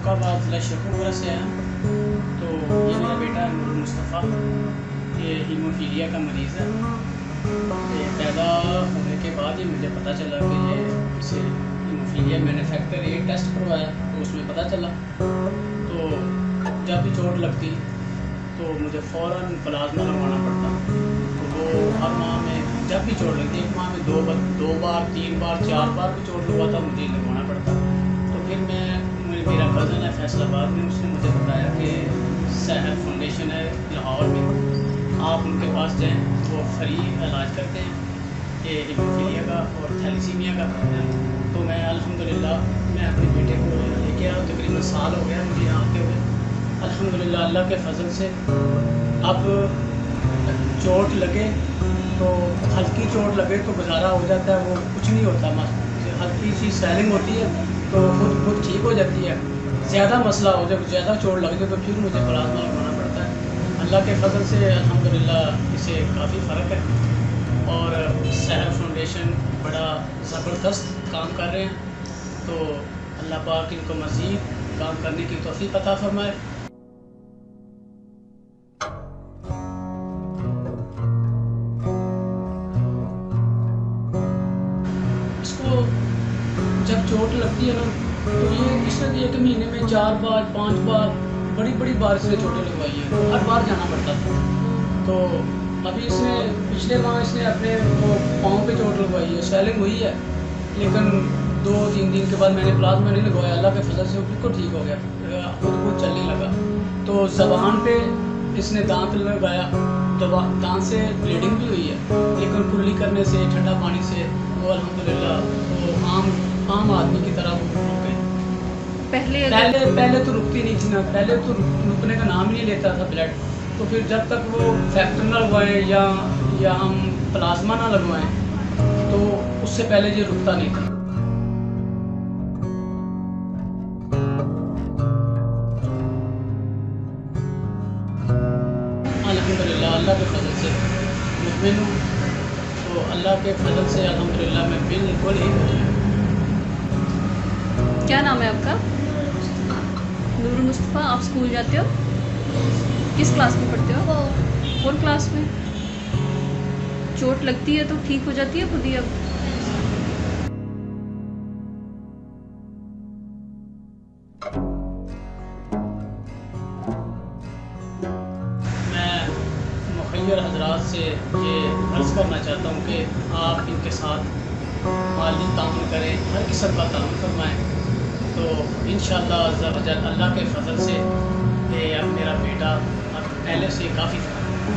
फर्रुखाबाद ज़िला शेखुपुरा से आया। तो ये मेरा बेटा नूर मुस्तफ़ा, ये हीमोफीलिया का मरीज़ है। ये पैदा होने के बाद ही मुझे पता चला कि ये इसे हीमोफीलिया मैन्युफैक्चर ये टेस्ट करवाया तो उसमें पता चला। तो जब भी चोट लगती तो मुझे फ़ौरन प्लाज्मा लगवाना पड़ता। तो वो हर माह में जब भी चोट लगती, एक माह में दो बार 3 बार 4 बार भी चोट लगवाता मुझे लगवाना पड़ता। तो फिर मेरा कज़न है फैसलाबाद में, उसने मुझे बताया कि सेहत फाउंडेशन है लाहौर में, आप उनके पास जाएं, वो फ्री इलाज करते हैं ये हीमोफीलिया का और थैलेसीमिया का। तो मैं अल्हम्दुलिल्लाह मैं अपने बेटे को लेके आया, तकरीबन साल हो गया मुझे यहाँ आते हुए। अल्हम्दुलिल्लाह अल्लाह के फजल से अब चोट लगे तो हल्की चोट लगे तो गुजारा हो जाता है, वो कुछ नहीं होता। हल्की सी स्वेलिंग होती है तो खुद ठीक हो जाती है। ज़्यादा मसला हो जाए, ज़्यादा चोट लग जाए तो फिर मुझे प्लाज्मा लगवाना पड़ता है। अल्लाह के फजल से अल्हम्दुलिल्लाह इसे काफ़ी फ़र्क है और सेहत फाउंडेशन बड़ा ज़बरदस्त काम कर रहे हैं। तो अल्लाह पाक इनको मज़ीद काम करने की तौफ़ीक़ अता फ़रमाए। इसको जब चोट लगती है ना तो ये इसने 1 महीने में 4 बार 5 बार बड़ी बार इसने चोटें लगवाई है, हर बार जाना पड़ता था। तो अभी इसने पिछले माह इसने अपने वो पाँव पे चोट लगवाई है, स्वेलिंग हुई है, लेकिन 2-3 दिन के बाद मैंने प्लाज्मा नहीं लगवाया। अल्लाह के फजल से वो बिल्कुल ठीक हो गया, खुद चलने लगा। तो ज़बान पे इसने दांत लगाया, दांत से ब्लीडिंग भी हुई है, लेकिन कुरली करने से ठंडा पानी से वो अल्हम्दुलिल्लाह वो आम आदमी की तरह वो रुक गए। पहले तो रुकती नहीं थी ना, पहले तो रुकने का नाम ही नहीं लेता था ब्लड। तो फिर जब तक वो फैक्टर ना लगवाएं या हम प्लाज्मा ना लगवाएं तो उससे पहले ये रुकता नहीं था। अल्हम्दुलिल्लाह अल्लाह के फजल से मुतमिन हूँ। तो अल्लाह के फजल से अल्हम्दुलिल्लाह मैं बिल्कुल ही मुतमिन हूँ। क्या नाम है आपका? नूर मुस्तफ़ा। आप स्कूल जाते हो? किस क्लास में पढ़ते हो? 4 क्लास में। चोट लगती है तो ठीक हो जाती है खुद ही अब? मैं मुखय्यर हजरात से ये अर्ज़ करना चाहता हूँ कि आप इनके साथ माली ताउन करें, हर किस्म का ताउन फरमाएँ। तो इंशाअल्लाह अज़्ज़ा वजल अल्लाह के फजल से ये अब मेरा बेटा अब पहले से काफ़ी फ़र्क है।